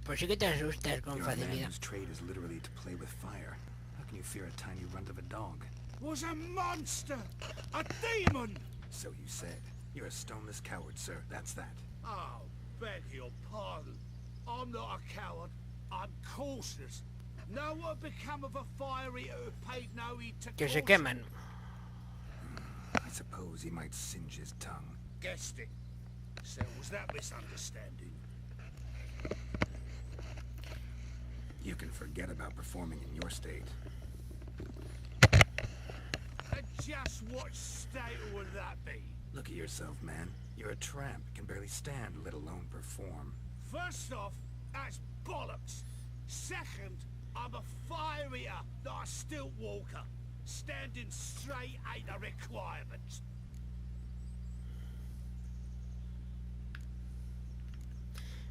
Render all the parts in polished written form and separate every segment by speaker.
Speaker 1: Pues sí que te asustas con
Speaker 2: You're a man
Speaker 1: facilidad.
Speaker 2: whose trade is literally to play with fire. How can you fear a tiny runt of a dog?
Speaker 3: Was a monster! A demon!
Speaker 2: So you said. You're a stoneless coward, sir. That's that.
Speaker 3: Oh, beg your pardon. I'm not a coward. I'm cautious. Know what become of a fire eater who paid no heed to
Speaker 1: Que se
Speaker 3: caution?
Speaker 1: queman.
Speaker 2: I suppose he might singe his tongue.
Speaker 3: Guessed it. So was that misunderstanding?
Speaker 2: You can forget about performing in your state.
Speaker 3: And just what state would that be?
Speaker 2: Look at yourself, man. You're a tramp. Can barely stand, let alone perform.
Speaker 3: First off, that's bollocks. Second, I'm a fire eater, not a stilt walker. Standing straight ain't a requirement.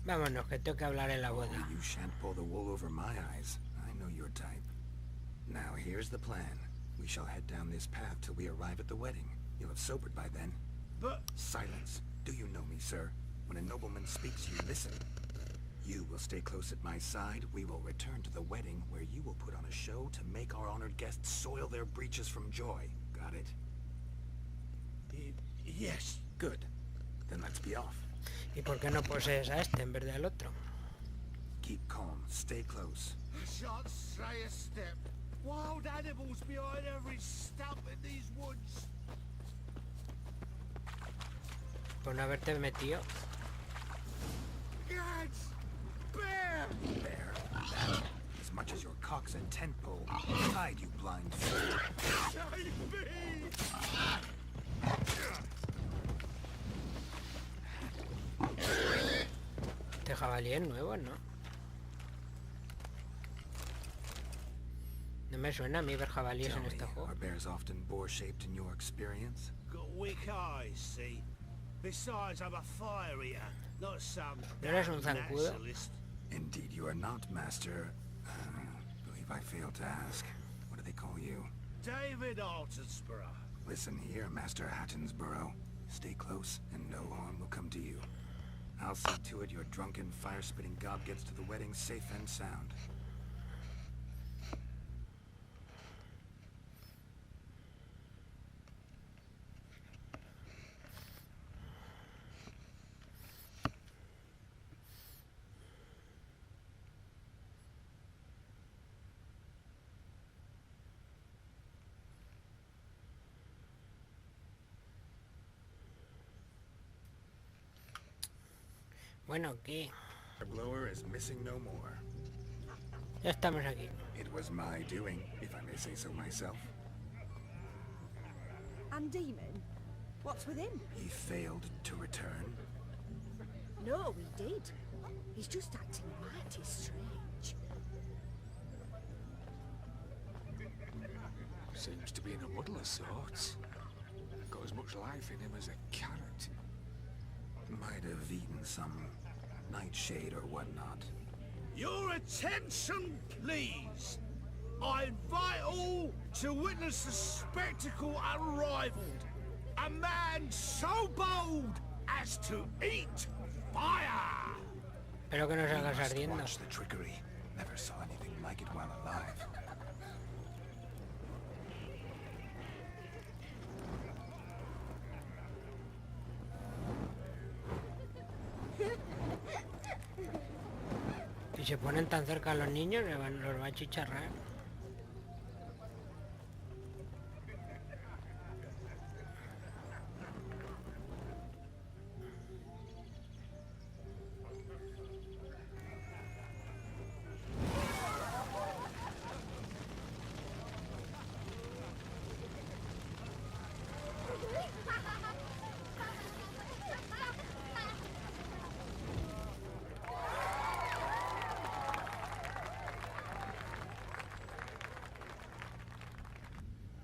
Speaker 1: Vámonos, que tengo que hablar en la boda.
Speaker 2: Oh, you shan't pull the wool over my eyes. I know your type. Now, here's the plan. We shall head down this path till we arrive at the wedding. You'll have sobered by then.
Speaker 3: But
Speaker 2: Silence. Do you know me, sir? When a nobleman speaks, you listen. You will stay close at my side. We will return to the wedding, where you will put on a show to make our honored guests soil their breeches from joy. Got it?
Speaker 3: yes.
Speaker 2: Good. Then let's be off.
Speaker 1: ¿Y por qué no posees a este en vez del otro?
Speaker 2: Keep calm. Stay close.
Speaker 3: I shan't stray a step. Wild animals behind every stump in these woods.
Speaker 1: Por no haberte metido.
Speaker 3: Gads! Bear!
Speaker 2: There. That. As much as your cocks and tent pole. Hide, you blind fool.
Speaker 3: Save me!
Speaker 1: Este jabalí es nuevo, ¿no? No me suena a mí ver jabalíes
Speaker 2: Tell
Speaker 1: en
Speaker 2: me,
Speaker 1: este juego.
Speaker 2: are bears often boar-shaped in your experience?
Speaker 3: Got weak eyes, see? Besides, I'm a fire eater, not some
Speaker 1: ¿No eres un
Speaker 3: damn
Speaker 1: zancudo?
Speaker 3: naturalist.
Speaker 2: Indeed you are not, Master. Believe I failed to ask. What do they call you?
Speaker 3: David Altonsborough.
Speaker 2: Listen here, Master Hattonsborough. Stay close, and no harm will come to you. I'll see to it your drunken, fire-spitting gob gets to the wedding safe and sound.
Speaker 1: Bueno, ¿qué?
Speaker 2: The blower is missing no more.
Speaker 1: Ya estamos aquí.
Speaker 2: It was my doing, if I may say so myself.
Speaker 4: And Demon? What's with him?
Speaker 2: He failed to return.
Speaker 4: No, he did. He's just acting mighty strange.
Speaker 5: Seems to be in a muddle of sorts. Got as much life in him as a carrot.
Speaker 2: Might have eaten some nightshade or whatnot.
Speaker 3: Your attention, please. I invite all to witness the spectacle unrivaled. A man so bold as to eat fire.
Speaker 1: Espero que no
Speaker 2: We
Speaker 1: salgas
Speaker 2: must
Speaker 1: ardiendo.
Speaker 2: watch the trickery. Never saw anything like it while alive.
Speaker 1: Si se ponen tan cerca a los niños, los va a chicharrar.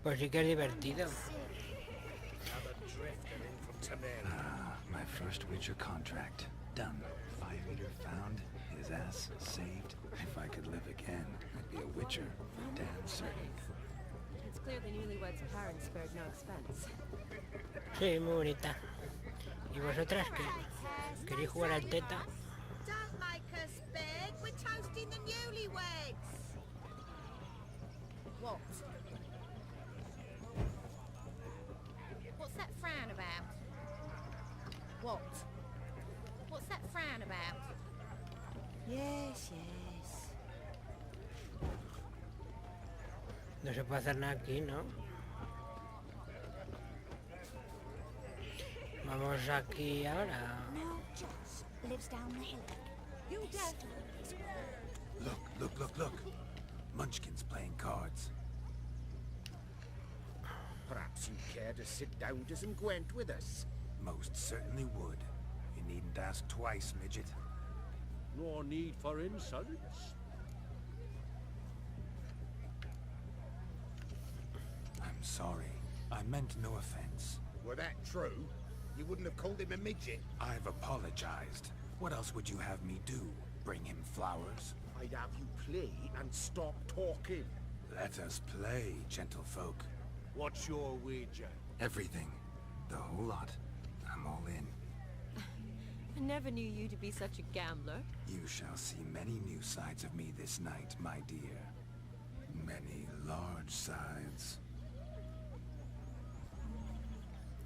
Speaker 1: Pues sí que es divertido.
Speaker 3: Another drifter in from Tolerare.
Speaker 2: My first Witcher contract. Done. Fire eater found. His ass saved. If I could live again, I'd be a Witcher. For damn certain.
Speaker 4: It's clear the newlyweds' parents spared no expense.
Speaker 1: Sí, muy bonita. ¿Y vosotras qué? ¿Queréis jugar al teta?
Speaker 6: Don't make us beg.
Speaker 4: in the newlyweds. What? What's that frown about? What? What's that frown about? Yes, yes.
Speaker 1: No se puede hacer nada aquí, ¿no? Vamos aquí ahora.
Speaker 4: Muchas lives down the hill. You dare?
Speaker 2: Look. Munchkin's playing cards.
Speaker 3: Perhaps you care to sit down to some Gwent with us.
Speaker 2: Most certainly would. You needn't ask twice, midget.
Speaker 3: No need for insults.
Speaker 2: I'm sorry. I meant no offense.
Speaker 3: Were that true, you wouldn't have called him a midget.
Speaker 2: I've apologized. What else would you have me do? Bring him flowers?
Speaker 3: I'd have you play and stop talking.
Speaker 2: Let us play, gentlefolk.
Speaker 3: What's your wager?
Speaker 2: Everything. The whole lot. I'm all in.
Speaker 6: I never knew you to be such a gambler.
Speaker 2: You shall see many new sides of me this night, my dear. Many large sides.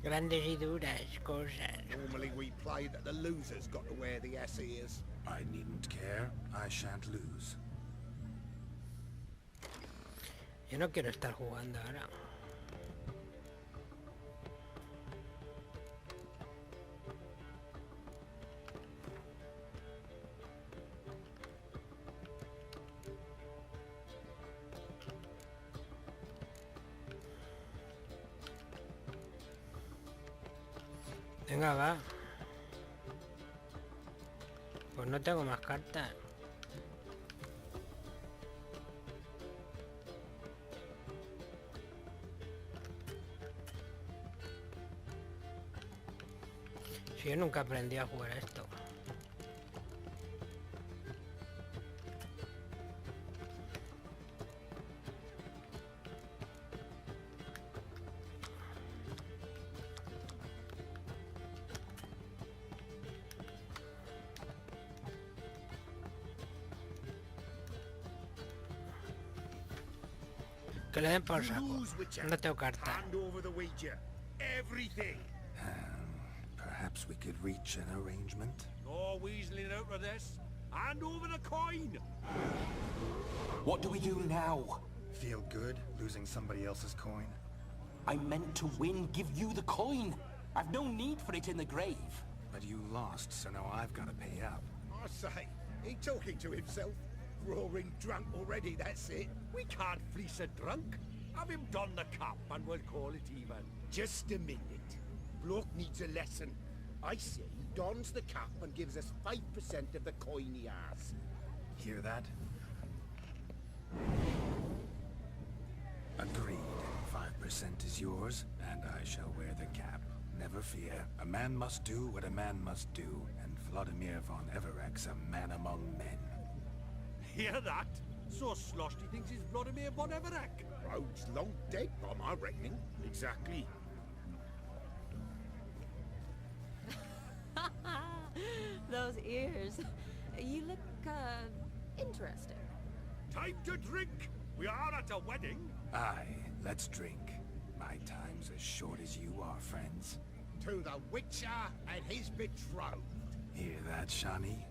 Speaker 1: Grandes y duras cosas.
Speaker 3: Normally we play that the loser's got to wear the ass ears.
Speaker 2: I needn't care. I shan't lose.
Speaker 1: Yo no quiero estar jugando ahora. Venga, va. Pues no tengo más cartas. Si yo nunca aprendí a jugar a esto. Que le den por saco.
Speaker 3: Lose whichever.
Speaker 1: No tengo carta.
Speaker 3: Hand over the wager. Everything.
Speaker 2: Perhaps we could reach an arrangement?
Speaker 3: No weaseling out of this. Hand over the coin.
Speaker 7: What do we do now?
Speaker 2: Feel good losing somebody else's coin?
Speaker 7: I meant to win, give you the coin. I've no need for it in the grave.
Speaker 2: But you lost, so now I've got to pay up.
Speaker 3: I say, he talking to himself. Roaring drunk already, that's it. We can't fleece a drunk. Have him don the cup and we'll call it even. Just a minute. Bloke needs a lesson. I say he dons the cap and gives us 5% of the coin he has.
Speaker 2: Hear that? Agreed. 5% is yours, and I shall wear the cap. Never fear. A man must do what a man must do, and Vladimir von Everek's a man among men.
Speaker 3: Hear that? So sloshed he thinks he's Vladimir von Everek. Rhodes long dead, by my reckoning. Exactly.
Speaker 6: Those ears. You look, interesting.
Speaker 3: Time to drink. We are at a wedding.
Speaker 2: Aye, let's drink. My time's as short as you are, friends.
Speaker 3: To the Witcher and his betrothed.
Speaker 2: Hear that, Shani?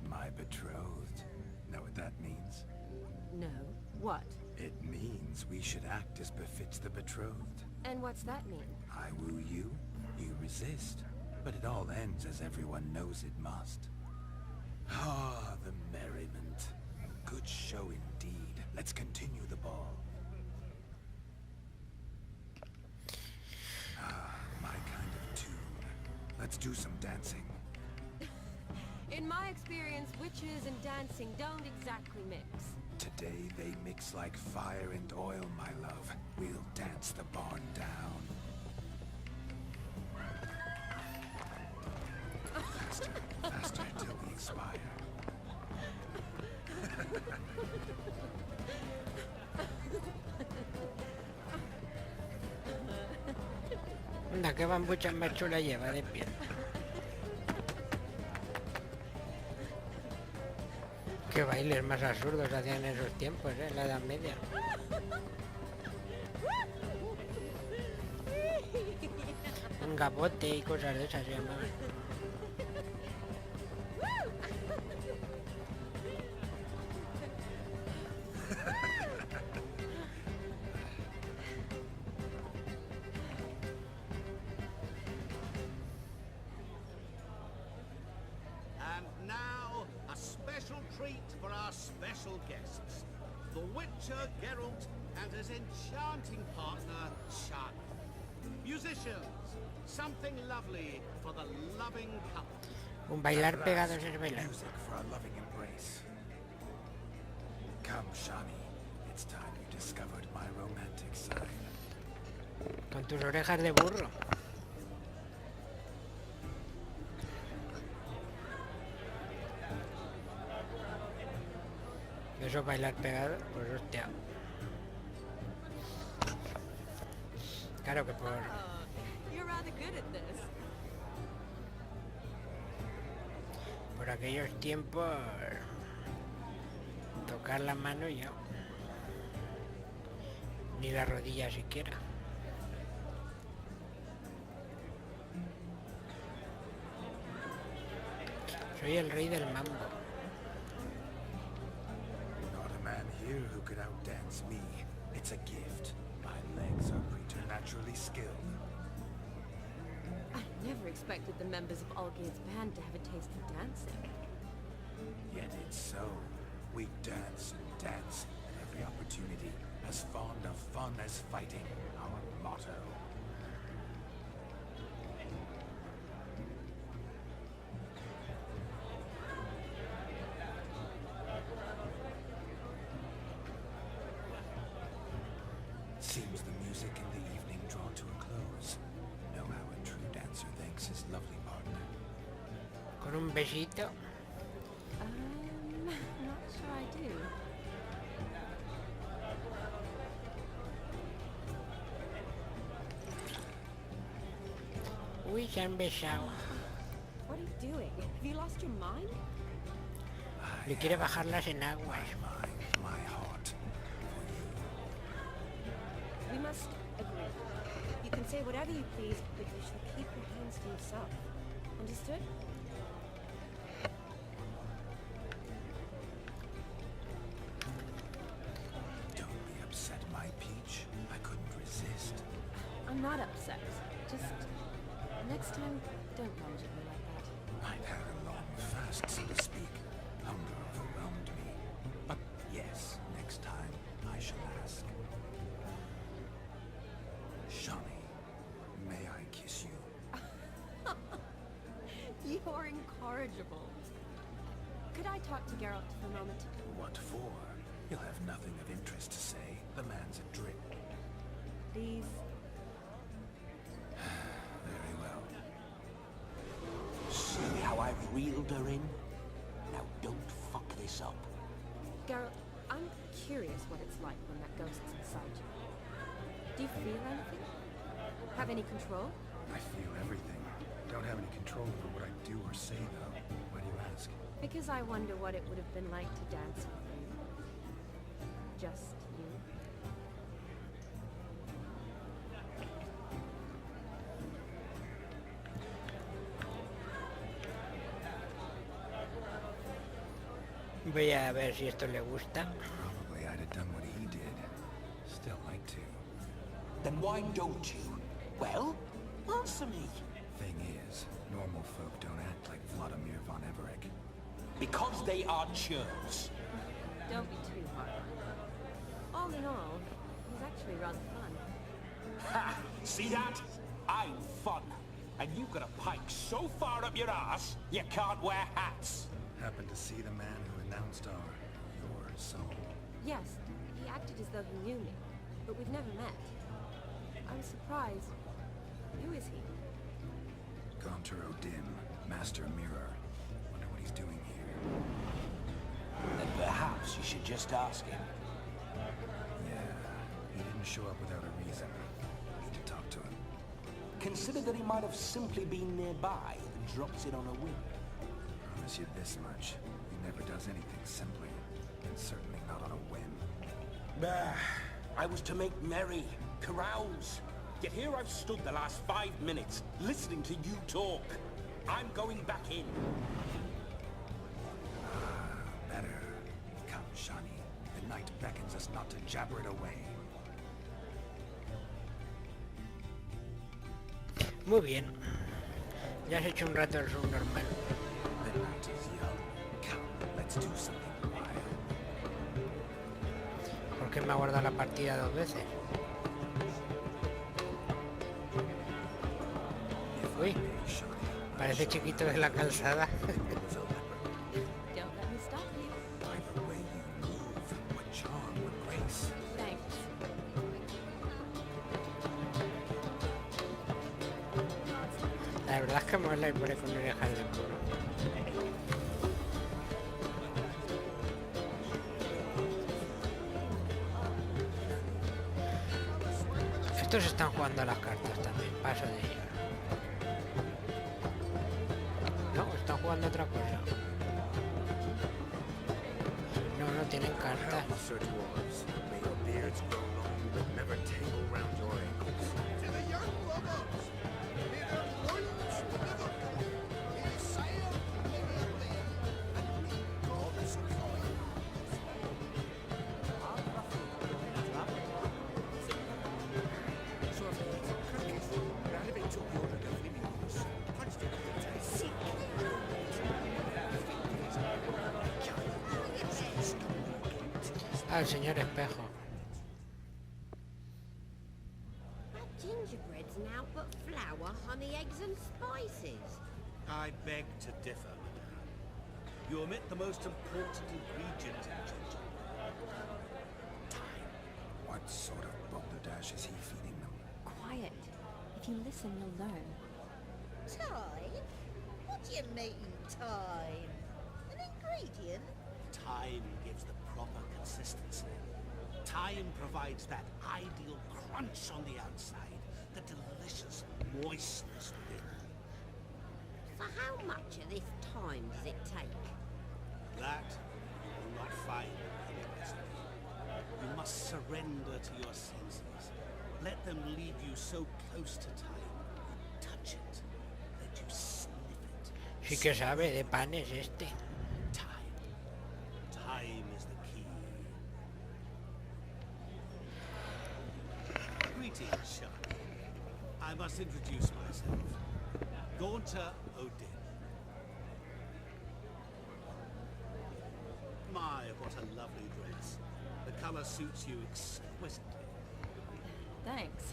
Speaker 2: My betrothed. Know what that means?
Speaker 6: No. What?
Speaker 2: It means we should act as befits the betrothed.
Speaker 6: And what's that mean?
Speaker 2: I woo you, you resist. But it all ends as everyone knows it must. Ah, the merriment. Good show indeed. Let's continue the ball. Ah, my kind of tune. Let's do some dancing.
Speaker 6: In my experience, witches and dancing don't exactly mix.
Speaker 2: Today they mix like fire and oil, my love. We'll dance the barn down. Faster, faster till we expire.
Speaker 1: Anda, qué bambucha más chula lleva de piel. Qué bailes más absurdos hacían en esos tiempos, en la Edad Media. Un gabote y cosas de esas se llamaban.
Speaker 3: And now, a special treat for our special guests. The Witcher Geralt and his enchanting partner, Shani. Musicians, something lovely for the loving couple.
Speaker 1: Un bailar pegados es bailar.
Speaker 2: Music for a loving embrace. Come, Shani. It's time you discovered my romantic side.
Speaker 1: Con tus orejas de burro. Eso bailar pegado, pues hostia. Claro que
Speaker 6: You're rather good at this.
Speaker 1: por aquellos tiempos tocar la mano yo. Ni la rodilla siquiera. Soy el rey del mambo.
Speaker 2: Not a man here who could outdance me. It's a gift. My legs are preternaturally skilled.
Speaker 6: I never expected the members of Olgierd's band to have a taste for dancing.
Speaker 2: Yet it's so. We dance and dance at every opportunity, as fond of fun as fighting, our motto. Seems the music in the evening draw to a close. Know how a true dancer thanks his lovely partner.
Speaker 1: Con un besito.
Speaker 6: Not sure I do.
Speaker 1: Uy, se han besado.
Speaker 6: What are you doing? Have you lost your mind?
Speaker 1: Le quiere bajarlas en aguas.
Speaker 2: My heart for you.
Speaker 4: We must agree. You can say whatever you please, but you shall keep your hands to yourself. Understood?
Speaker 2: Don't be upset, my peach. I couldn't resist.
Speaker 6: I'm not upset. Just next time, don't lunge at me like that.
Speaker 2: I've had a long fast, so to speak. Hunger overwhelmed me. But yes, next time I shall ask. Shani, may I kiss you?
Speaker 6: You're incorrigible. Could I talk to Geralt for a moment?
Speaker 2: What for? He'll have nothing of interest to say. The man's adrift.
Speaker 6: Please.
Speaker 2: Very well.
Speaker 7: See how I've reeled her in? Now don't fuck this up.
Speaker 6: Geralt, I'm curious what it's like when that ghost's inside you. Do you feel anything? Have any control?
Speaker 2: I feel everything. Don't have any control over what I do or say, though. Why do you ask?
Speaker 6: Because I wonder what it would have been like to dance with you. Just you.
Speaker 1: Voy a ver si esto le gusta.
Speaker 2: Probably I'd have done what he did. Still like to.
Speaker 7: Then why don't you? Well, answer me.
Speaker 2: Thing is, normal folk don't act like Vladimir von Everett.
Speaker 7: Because they are churls.
Speaker 6: Don't be too hard on him. All in all, he's actually rather fun.
Speaker 7: Ha! See that? I'm fun. And you've got a pike so far up your ass, you can't wear hats.
Speaker 2: Happened to see the man who announced your song.
Speaker 6: Yes, he acted as though he knew me, but we've never met. I was surprised. Who is he?
Speaker 2: Gonter Dim, Master Mirror. Wonder what he's doing here.
Speaker 7: Then perhaps you should just ask him.
Speaker 2: Yeah, he didn't show up without a reason. Need to talk to him.
Speaker 7: Consider that he might have simply been nearby and dropped it on a whim.
Speaker 2: Promise you this much. He never does anything simply. Certainly not on a whim.
Speaker 7: I was to make merry, carouse. Yet here I've stood the last 5 minutes, listening to you talk. I'm going back in.
Speaker 2: Better. Come, Shani. The night beckons us not to jabber it away.
Speaker 1: Muy bien. Ya has hecho un rato el subnormal.
Speaker 2: The night is young. Come, let's do something wild.
Speaker 1: ¿Por qué me ha guardado la partida 2 veces? Uy, parece chiquito de la calzada.
Speaker 6: Don't let me stop you.
Speaker 2: By the way you move, what charm, what grace.
Speaker 6: Thanks.
Speaker 1: La verdad es que mola y pone con orejas de burro. Estos están jugando a las cartas también, paso de ellos. No, están jugando a otra cosa. No, no tienen cartas.
Speaker 2: Sir Dwarves, may your beards grow long, but never tangle round your ankles.
Speaker 3: To the young lovers, may their loins never go. May the sail never live, and may God's coin.
Speaker 1: Al señor espejo.
Speaker 8: That gingerbread's now but flour, honey, eggs and spices.
Speaker 3: I beg to differ, madame. You omit the most important ingredient in gingerbread.
Speaker 2: What sort of balderdash is he feeding them?
Speaker 6: Quiet. If you listen, you'll learn.
Speaker 8: Time? What do you mean, time? An ingredient?
Speaker 3: Time gives the proper consistency. Time provides that ideal crunch on the outside, the delicious moistness within.
Speaker 8: For how much of this time does it take?
Speaker 3: That you will not find in any recipe. You must surrender to your senses. Let them lead you so close to time, you touch it, that you sniff it.
Speaker 1: Sí que sabe de panes este.
Speaker 3: Time. Time is the key. Greetings, Shani. I must introduce myself. Gaunter Odin. My, what a lovely dress. The color suits you exquisitely.
Speaker 6: Thanks.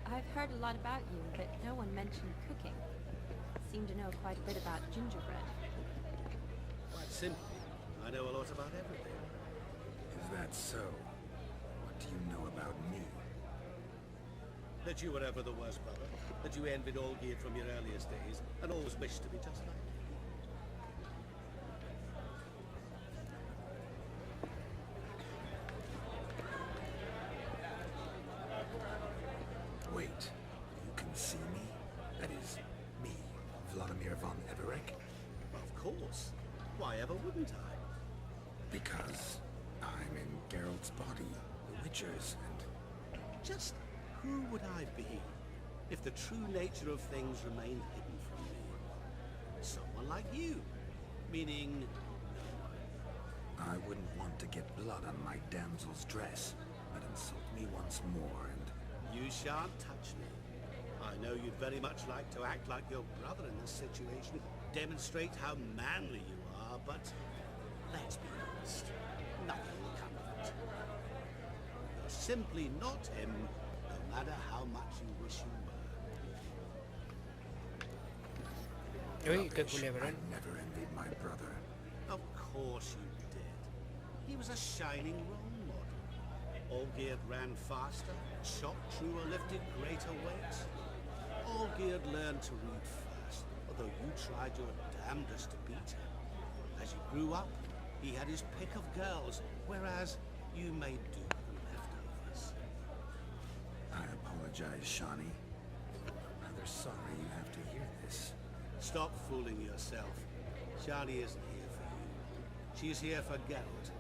Speaker 6: I've heard a lot about you, but no one mentioned cooking. Seem to know quite a bit about gingerbread.
Speaker 3: Quite simply, I know a lot about everything.
Speaker 2: Is that so? What do you know about me?
Speaker 3: That you were ever the worst brother, that you envied all geared from your earliest days, and always wished to be just like you.
Speaker 2: Wait, you can see me? That is, me, Vladimir von Everek?
Speaker 3: Of course. Why ever wouldn't I?
Speaker 2: Because I'm in Geralt's body, the Witcher's, and
Speaker 3: Just who would I be if the true nature of things remained hidden from me? Someone like you. Meaning,
Speaker 2: I wouldn't want to get blood on my damsel's dress, but insult me once more and...
Speaker 3: you shan't touch me. I know you'd very much like to act like your brother in this situation, demonstrate how manly you are, but let's be honest, nothing will come of it. You're simply not him, no matter how much you wish you were.
Speaker 1: Uy, qué
Speaker 2: I
Speaker 1: culebrón.
Speaker 2: never envied my brother.
Speaker 3: Of course you did. He was a shining role model. Olgierd ran faster, shot truer, lifted greater weights. Olgierd learned to read first, although you tried your damnedest to beat him. As you grew up, he had his pick of girls, whereas you made do with the leftovers.
Speaker 2: I apologize, Shani. Rather sorry you have to hear this.
Speaker 3: Stop fooling yourself. Shani isn't here for you. She is here for Geralt.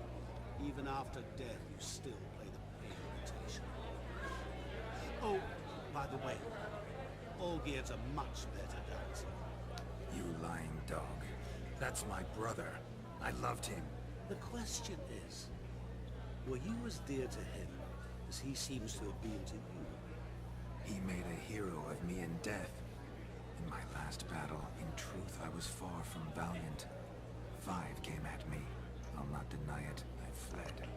Speaker 9: Even after death, you still play the pale imitation. Oh, by the way, Olgierd's a much better dancer.
Speaker 2: You lying dog. That's my brother. I loved him.
Speaker 9: The question is, were you as dear to him as he seems to have been to you?
Speaker 2: He made a hero of me in death. In my last battle, in truth, I was far from valiant. 5 came at me. I'll not deny it. I fled.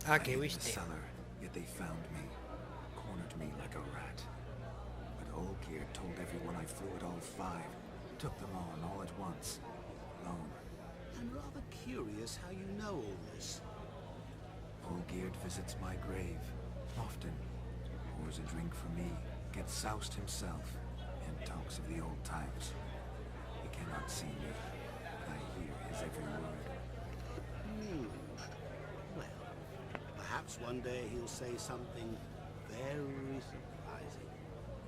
Speaker 1: Ah,
Speaker 2: I
Speaker 1: que
Speaker 2: hid in the
Speaker 1: viste.
Speaker 2: cellar, yet they found me. Cornered me like a rat. But Olgierd told everyone I flew at all 5. Took them on all at once. Alone.
Speaker 9: I'm rather curious how you know all this.
Speaker 2: Olgierd visits my grave. Often. Pours a drink for me. Gets soused himself. And talks of the old times. He cannot see me. But I hear his every word.
Speaker 9: Well, perhaps one day he'll say something very surprising.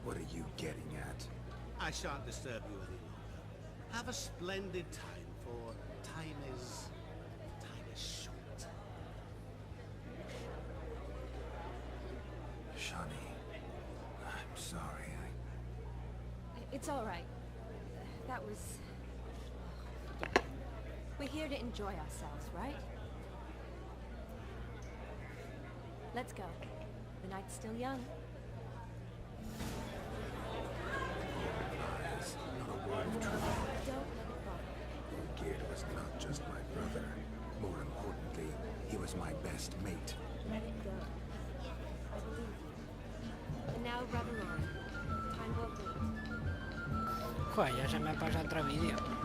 Speaker 2: What are you getting at?
Speaker 9: I shan't disturb you any longer. Have a splendid time, for time is short.
Speaker 2: Shani, I'm sorry.
Speaker 6: It's all right. That was... Yeah. We're here to enjoy ourselves, right? Let's go. The night's still young.
Speaker 2: Lies, not a word of truth.
Speaker 6: Don't let it bother you.
Speaker 2: Olgierd was not just my brother. More importantly, he was my best mate.
Speaker 6: Let it go. I believe you. And now rub along. Time won't wait.
Speaker 1: Joder, ya se me ha pasado otro vídeo.